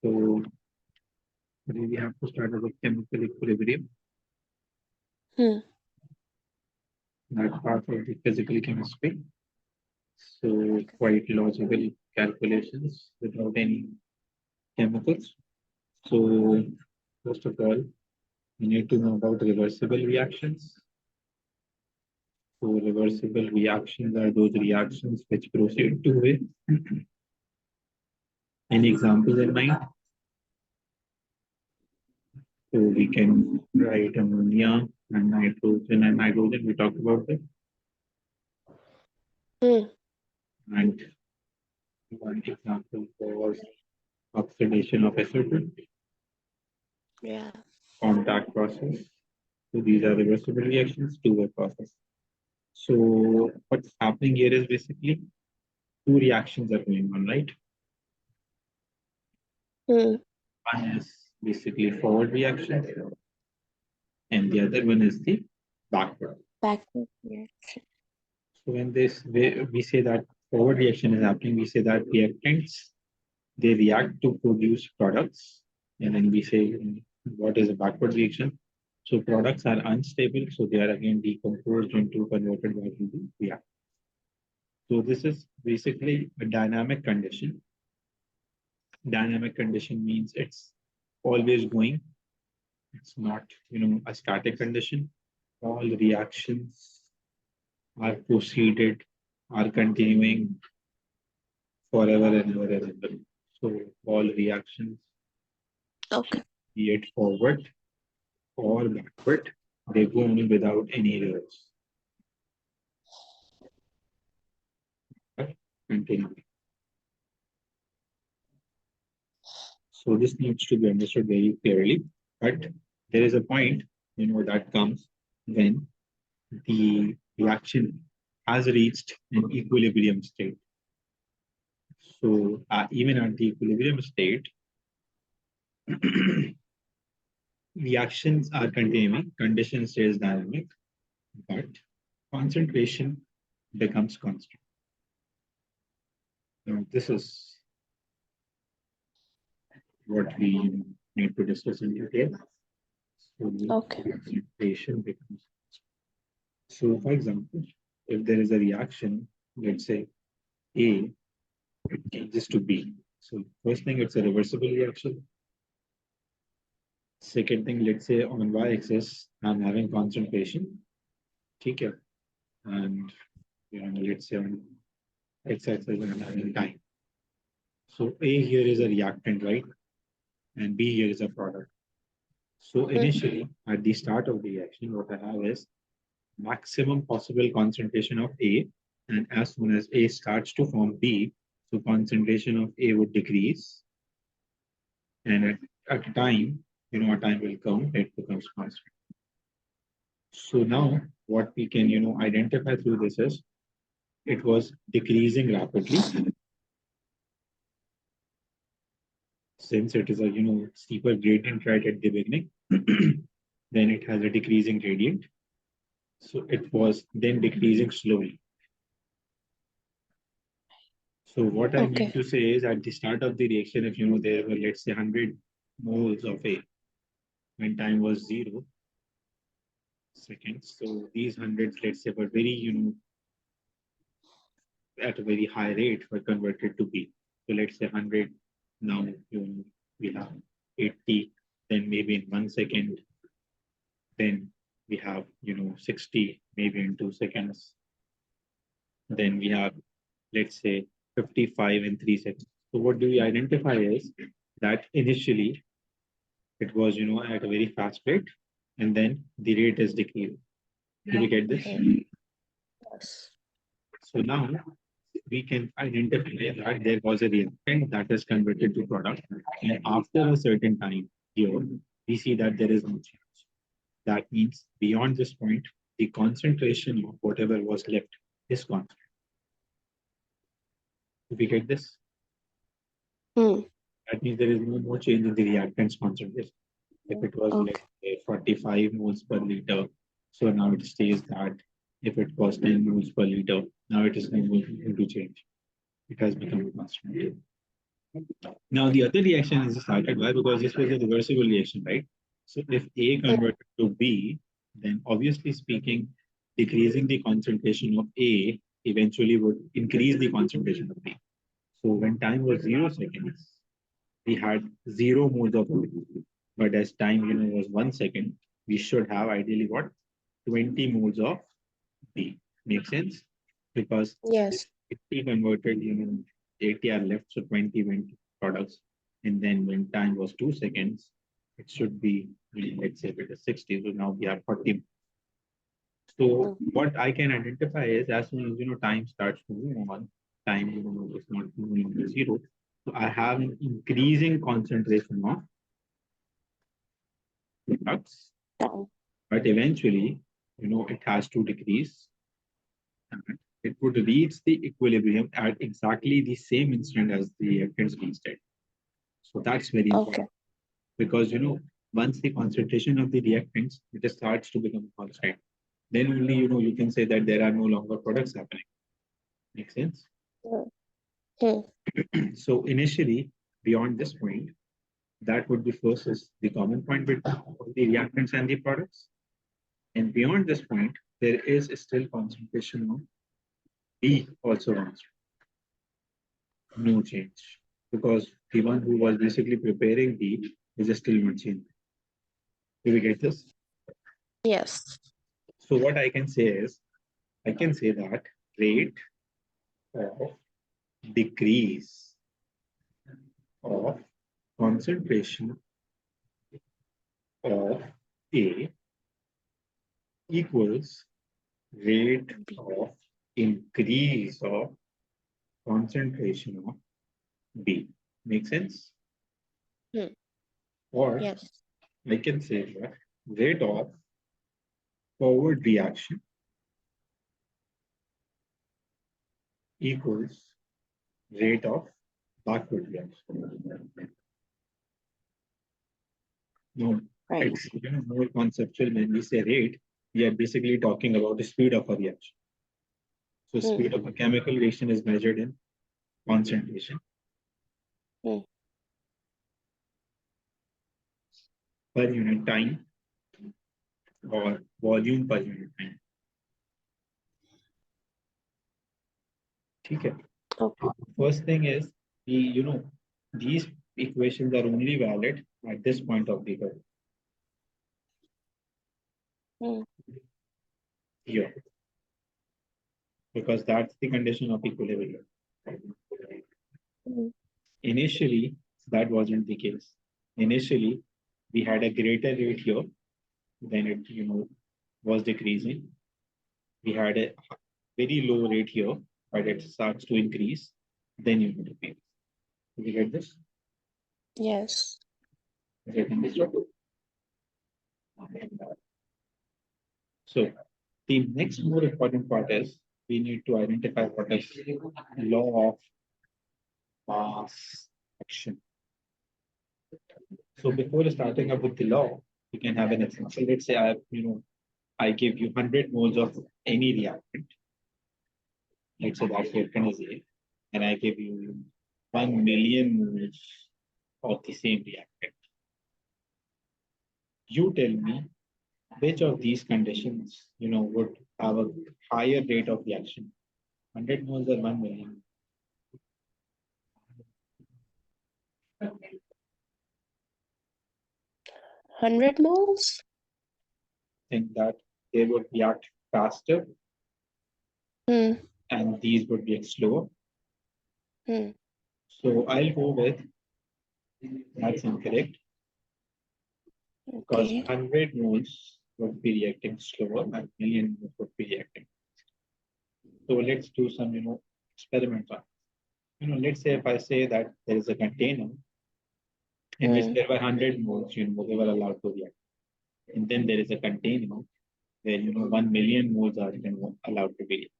So we have to start with chemical equilibrium. That part of the physical chemistry. So quite logical calculations without any chemicals. So first of all, we need to know about reversible reactions. So reversible reactions are those reactions which proceed to with any examples in mind. So we can write ammonia and nitrogen. We talked about it. And one example was oxidation of acetone. Yeah. Contact process. So these are reversible reactions, two-way process. So what's happening here is basically two reactions are going on, right? One is basically forward reaction, and the other one is the backward. Backward reaction. So when we say that forward reaction is happening, we say that reactants, they react to produce products, and then we say what is a backward reaction. So products are unstable, so they are again decomposed into converted back into react. So this is basically a dynamic condition. Dynamic condition means it's always going. It's not, a static condition. All reactions are proceeded, are continuing forever and ever and ever. So all reactions, be it forward or backward, they go on without any errors. Continuing. So this needs to be understood very clearly. But there is a point, that comes when the reaction has reached an equilibrium state. So even at the equilibrium state, reactions are continuing, condition stays dynamic, but concentration becomes constant. Now, this is what we need to discuss in detail. So concentration becomes. So, for example, if there is a reaction, let's say A, it changes to B. So, first thing, it's a reversible reaction. Second thing, let's say on y-axis, I'm having concentration. Okay. And let's say on x-axis, I'm having time. So A here is a reactant, right? And B here is a product. So initially, at the start of the reaction, what I have is maximum possible concentration of A. And as soon as A starts to form B, so concentration of A would decrease. And at a time, a time will come, it becomes constant. So now what we can, identify through this is it was decreasing rapidly. Since it is a, steeper gradient right at the beginning, then it has a decreasing gradient. So it was then decreasing slowly. So what I mean to say is at the start of the reaction, if, there were, let's say 100 moles of A, when time was 0 seconds. So these hundreds, let's say, were very, at a very high rate were converted to B. So let's say 100, now we have 80, then maybe in 1 second, then we have 60, maybe in 2 seconds. Then we have, let's say, 55 in 3 seconds. So what do we identify is that initially it was at a very fast rate, and then the rate is decreasing. Do we get this? Yes. So now we can identify that there was a reactant that is converted to product, and after a certain time here, we see that there is no change. That means beyond this point, the concentration of whatever was left is constant. Do we get this? That means there is no more change in the reactant's concentration. If it was like 45 moles per liter, so now it stays that. If it was 10 moles per liter, now it is not going to change. It has become constant. Now the other reaction is started. Why? Because this was a reversible reaction, right? So if A converted to B, then obviously speaking, decreasing the concentration of A eventually would increase the concentration of B. So when time was 0 seconds, we had 0 moles of A. But as time was 1 second, we should have ideally what? 20 moles of B. Make sense? Because Yes. if we converted, 80 are left, so 20 went to products. And then when time was 2 seconds, it should be, let's say if it is 60, so now we are 40. So what I can identify is as soon as time starts to move on, time is not moving to zero. So I have an increasing concentration of products, Time. but eventually, it has to decrease. And it would reach the equilibrium at exactly the same instant as the reactants reached it. So that's very important Okay. because once the concentration of the reactants it starts to become constant, then only you can say that there are no longer products happening. Make sense? Mm. Mm. So initially, beyond this point, that would be first is the common point between the reactants and the products. And beyond this point, there is still concentration of B also constant. No change. Because the one who was basically preparing B is still not changing. Do we get this? Yes. So what I can say is, I can say that rate of decrease of concentration of A equals rate of increase of concentration of B. Make sense? Mm. Or Yes. I can say that rate of forward reaction equals rate of backward reaction. Now, Right. it's more conceptual. When we say rate, we are basically talking about the speed of a reaction. So speed of a chemical reaction is measured in concentration Mm. per unit time or volume per unit time. Okay. Okay. First thing is these equations are only valid at this point of the curve Mm. here because that's the condition of equilibrium. Mm. Initially, that wasn't the case. Initially, we had a greater rate here, then it was decreasing. We had a very low rate here, but it starts to increase. Then you decrease. Did you get this? Yes. Getting this right? So the next more important part is we need to identify what is law of mass action. So before starting up with the law, you can have an example. Let's say I give you 100 moles of any reactant. Let's say that reactant is A, and I give you 1 million moles of the same reactant. You tell me which of these conditions, would have a higher rate of reaction, 100 moles or 1 million? 100 moles? Think that they would react faster Mm. and these would react slower. Mm. So I'll go with that's incorrect because Okay. 100 moles would be reacting slower and million moles would be reacting. So let's do some, experiments on. Let's say if I say that there is a container in which Mm. there were 100 moles, they were allowed to react. And then there is a container where, 1 million moles are allowed to be.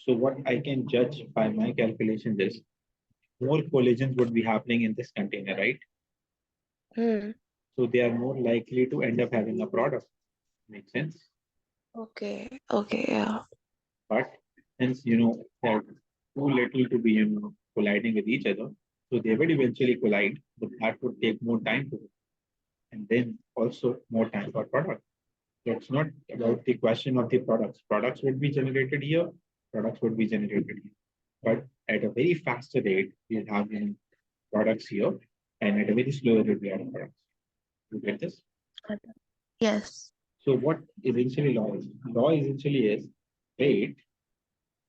So what I can judge by my calculations is more collisions would be happening in this container, right? Mm. So they are more likely to end up having a product. Makes sense? Okay. Okay. Yeah. But since, they're too little to be, colliding with each other, So they would eventually collide, but that would take more time to do. And then also more time for product. So it's not about the question of the products. Products would be generated here, products would be generated here. But at a very faster rate, we'll have products here, and at a very slower rate, we have products. You get this? Yes. So what essentially law is? Law essentially is rate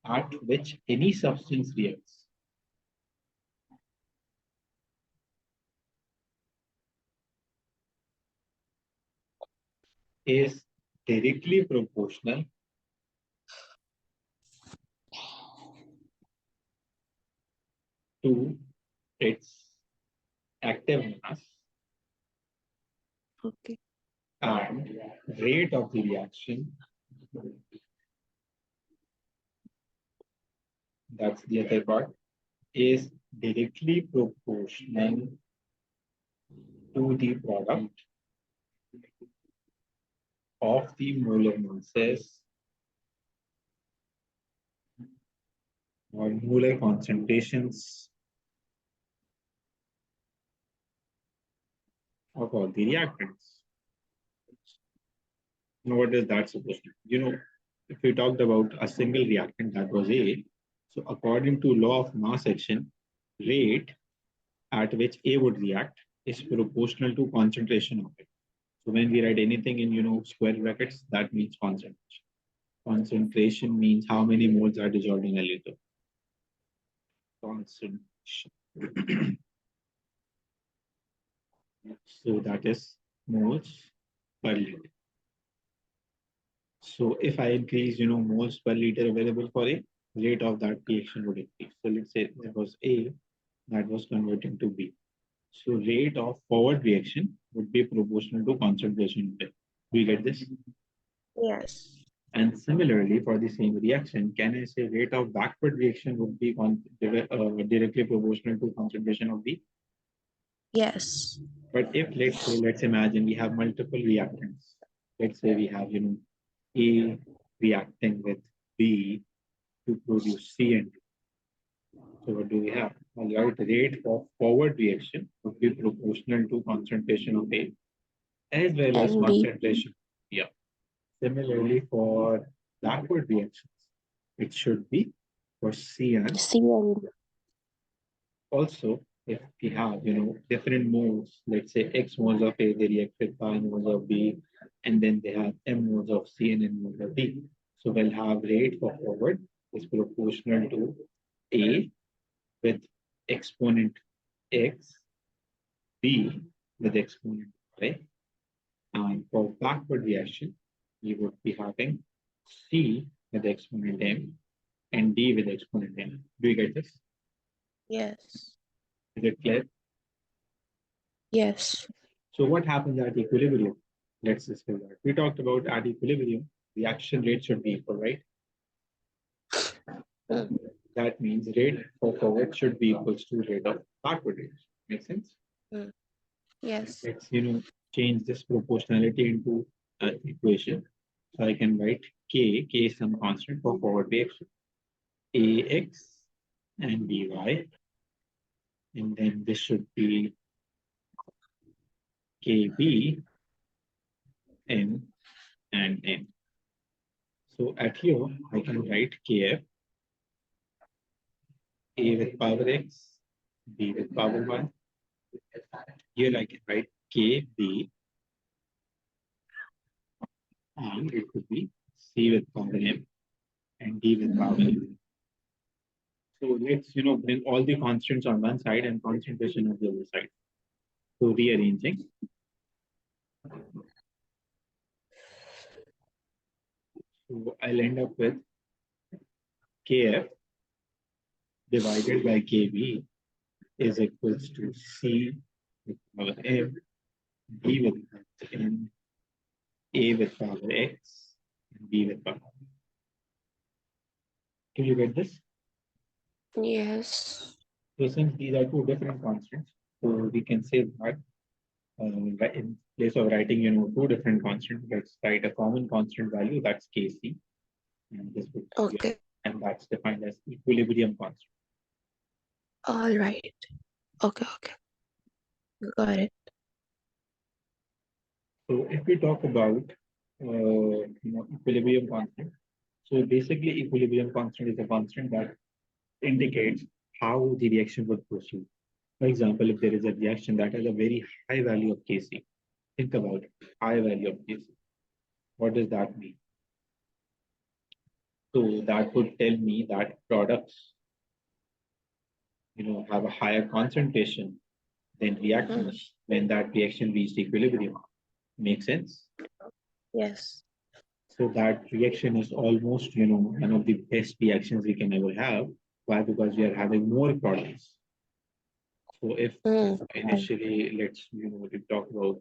at which any substance reacts is directly proportional to its active mass Okay. and rate of the reaction. That's the other part, is directly proportional to the product of the molar masses or molar concentrations of all the reactants. Now, what is that supposed to be? If we talked about a single reactant, that was A. So according to law of mass action, rate at which A would react is proportional to concentration of it. So when we write anything in square brackets, that means concentration. Concentration means how many moles are dissolved in a liter. Concentration. So that is moles per liter. So if I increase, moles per liter available for A, rate of that reaction would increase. So let's say there was A that was converting to B. So rate of forward reaction would be proportional to concentration of A. Do you get this? Yes. And similarly, for the same reaction, can I say rate of backward reaction would be directly proportional to concentration of B? Yes. But if let's imagine we have multiple reactants. Let's say we have, A reacting with B to produce C and D. So what do we have? Well, the rate of forward reaction would be proportional to concentration of A as well as And B. concentration. Yeah. Similarly, for backward reactions, it should be for C and C and also if we have different moles, let's say X moles of A, they react with Y moles of B, and then they have M moles of C and N moles of D. So we'll have rate for forward is proportional to A with exponent X, B with exponent Y, and for backward reaction, we would be having C with exponent M and D with exponent N. Do you get this? yes. Is it clear? Yes. So what happens at equilibrium? Let's discuss that. We talked about at equilibrium, reaction rate should be equal, right? Mm. That means rate for forward should be equals to rate of backward reaction. Make sense? Yes. Let's change this proportionality into an equation. So I can write K is some constant for forward reaction. AX and BY. And then this should be KB, N, and N. So at here, I can write KF, A with power X, B with power Y. Here I can write KB, and it could be C with power M and D with power M. So let's bring all the constants on one side and concentration on the other side. So rearranging. So I'll end up with KF divided by KB is equals to C with power M, D with power N, A with power X, and B with power. Do you get this? Yes. So since these are two different constants, so we can say that in place of writing, two different constants, let's write a common constant value, that's Kc. And this would be, Okay. and that's defined as equilibrium constant. All right. Okay, okay. Got it. So if we talk about equilibrium constant, so basically equilibrium constant is a constant that indicates how the reaction would proceed. For example, if there is a reaction that has a very high value of Kc, think about it, high value of Kc. What does that mean? So that would tell me that products, have a higher concentration than reactants when that reaction reached equilibrium. Make sense? Yes. So that reaction is almost, one of the best reactions we can ever have. Why? Because we are having more products. So if Mm. initially, we talk about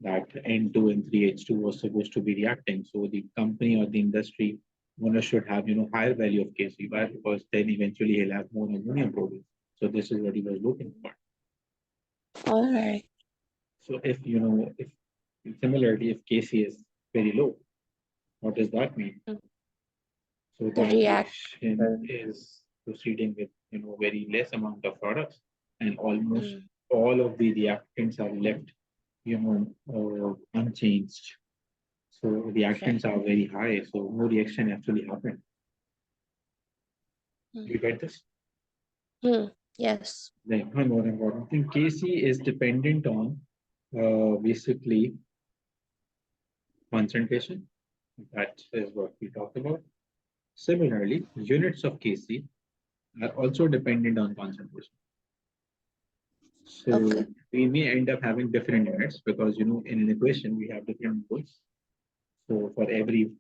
that N2 and 3H2 was supposed to be reacting. So the company or the industry owner should have, higher value of Kc. Why? Because then eventually he'll have more ammonium produced. So this is what he was looking for. All right. So if similarly, if Kc is very low, what does that mean? So The that react. reaction is proceeding with, very less amount of products, and almost Mm. all of the reactants are left, unchanged. So reactants Right. are very high, so no reaction actually happened. You Mm. get this? Yes. Then one more important thing, Kc is dependent on basically concentration. That is what we talked about. Similarly, units of Kc are also dependent on concentration. So Okay. we may end up having different units because in an equation we have different moles. So for every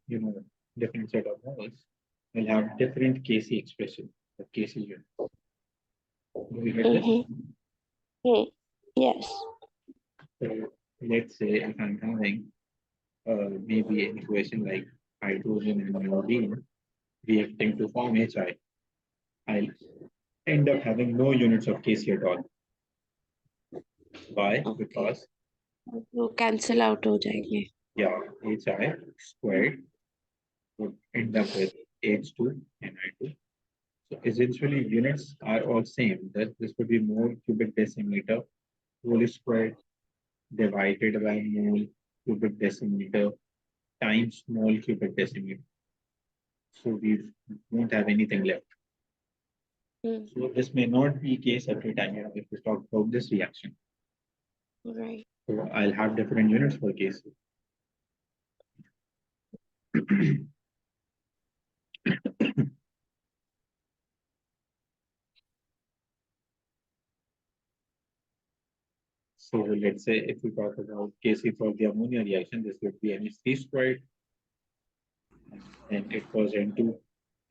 different set of moles, we'll have different Kc expression, the Kc unit. Do we get this? Yes. So let's say if I'm having maybe an equation like hydrogen and iodine reacting to form HI, I'll end up having no units of Kc at all. Why? Okay. Because वो cancel out हो जाएंगे. Hi squared would end up with H2 and I2. So essentially units are all same. That this would be mole cubic decimeter whole squared divided by mole cubic decimeter times mole cubic decimeter. So we won't have anything left. So this may not be case every time, if we talk about this reaction. Right. So I'll have different units for cases. So let's say if we talk about Kc for the ammonia reaction, this would be NH3 squared, and it was N2,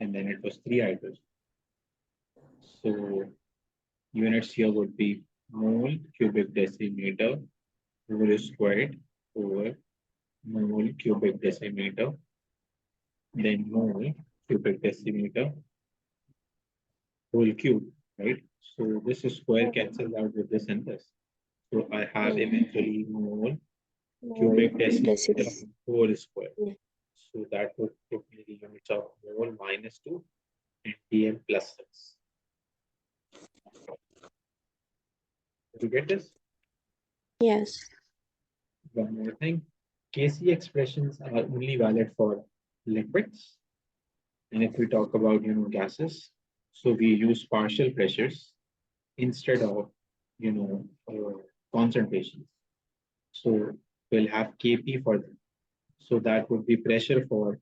and then it was 3 hydrogen. So units here would be mole cubic decimeter whole squared over mole cubic decimeter, then mole cubic decimeter whole cube, right? So this square cancels out with this and this. So I have eventually mole cubic decimeter whole square. So that would give me the units of mole -2 and dm +6. Did you get this? Yes. One more thing. Kc expressions are only valid for liquids. And if we talk about, gases, so we use partial pressures instead of, concentrations. So we'll have Kp for them. So that would be pressure for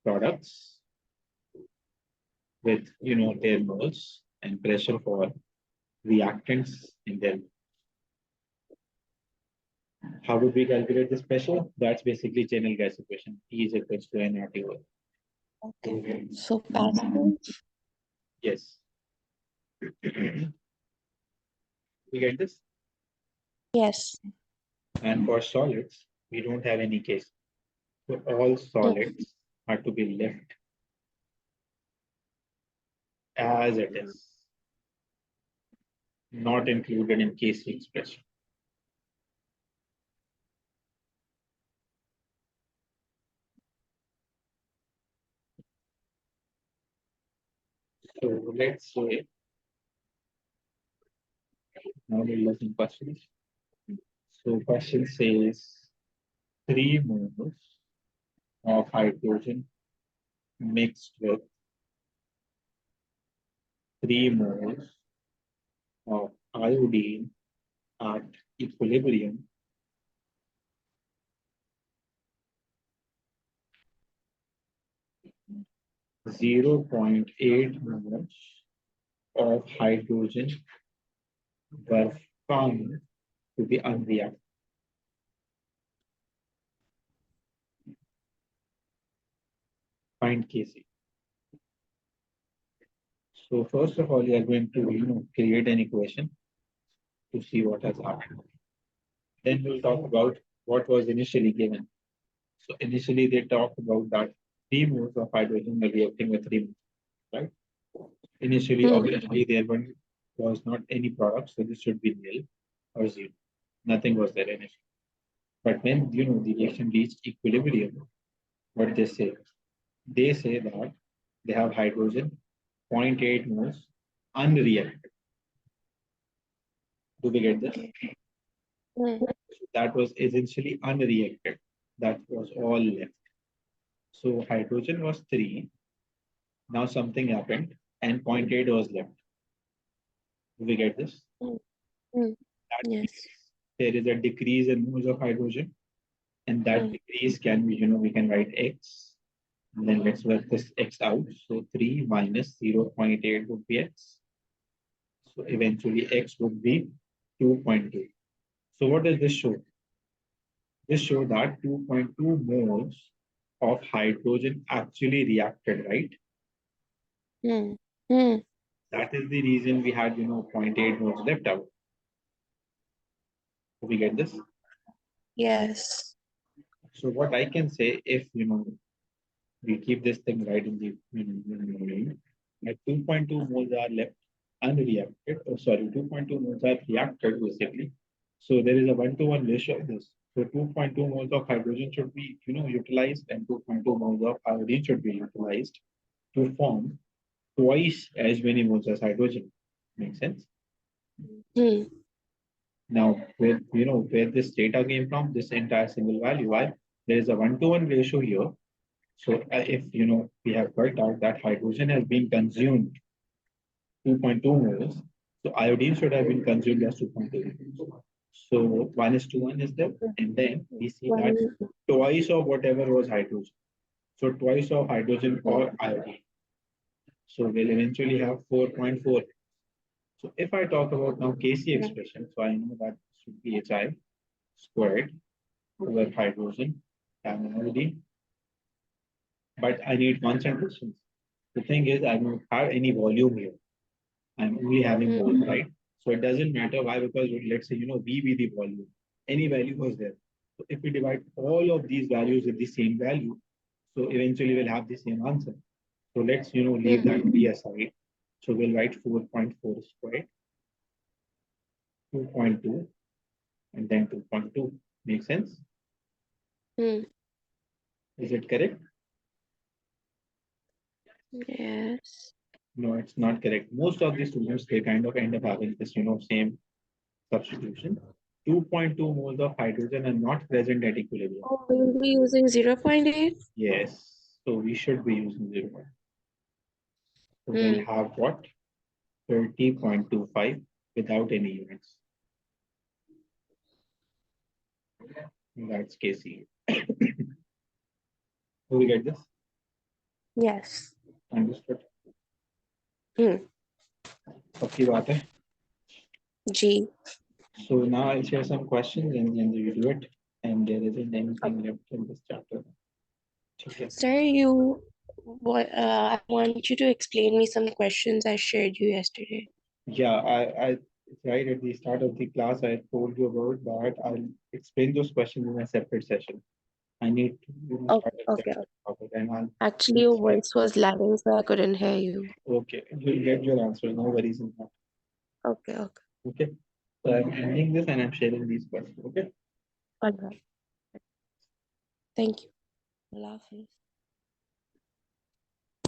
products with, their moles, and pressure for reactants in their. How would we calculate this pressure? That's basically general gas equation. T is equals to nRT. Okay. So pascals. Yes. You get this? Yes. And for solids, we don't have any case. So all solids are to be left as it is, not included in Kc expression. So let's say Now we'll look in questions. So question says 3 moles of hydrogen mixed with 3 moles of iodine at equilibrium .8 moles of hydrogen were found to be unreacted. Find Kc. So first of all, you are going to create an equation to see what has happened. Then we'll talk about what was initially given. So initially they talked about that 3 moles of hydrogen were reacting with 3 moles, right? Initially, obviously, there was not any product, so this should be nil or zero. Nothing was there initially. But when the reaction reached equilibrium, what they say? They say that they have hydrogen 0.8 moles unreacted. Do we get this? That was essentially unreacted. That was all left. So hydrogen was 3. Now something happened and 0.8 was left. Do we get this? Yes. There is a decrease in moles of hydrogen, and that decrease can be, we can write x. And then let's work this x out. So 3 minus 0.8 would be x. So eventually x would be 2.2. So what does this show? This shows that 2.2 moles of hydrogen actually reacted, right? That is the reason we had, 0.8 moles left out. Do we get this? Yes. So what I can say, if, we keep this thing right in the at 2.2 moles are left unreacted. Oh, sorry, 2.2 moles are reacted basically. So there is a 1-to-1 ratio of this. So 2.2 moles of hydrogen should be, utilized, and 2.2 moles of iodine should be utilized to form twice as many moles as hydrogen. Makes sense? Now, where this data came from, this entire single value, why? There is a 1-to-1 ratio here. So if, we have worked out that hydrogen has been consumed 2.2 moles, so iodine should have been consumed as 2.2. So 1:1 is there, and then we see that twice of whatever was hydrogen. So twice of hydrogen or iodine. So we'll eventually have 4.4. So if I talk about now Kc expression, so I know that should be Hi squared over hydrogen and iodine. But I need concentrations. The thing is, I don't have any volume here. I'm only having one, right? So it doesn't matter why, because let's say, V be the volume. Any value was there. So if we divide all of these values with the same value, so eventually we'll have the same answer. So let's, leave that V aside. So we'll write 4.4 squared, 2.2, and then 2.2. Make sense? Is it correct? Yes. No, it's not correct. Most of the students, they kind of end up having this, same substitution. 2.2 moles of hydrogen are not present at equilibrium. Oh, we'll be using 0.8? Yes. So we should be using 0. So we'll have what? 30.25 without any units. That's Kc. Do we get this? Yes. Understood? Okay, baat hai. G. So now I'll share some questions and then you do it. And there isn't anything left in this chapter. Okay. Sir, I want you to explain me some questions I shared you yesterday. Yeah, I right at the start of the class, I told you about that. I'll explain those questions in a separate session. I need to start Okay. topic, and I'll Actually, your voice was lagging, so I couldn't hear you. okay. You'll get your answer. No worries in that. Okay. Okay. So I'm ending this and I'm sharing these questions. Okay. All right. Thank you. Allah Hafiz.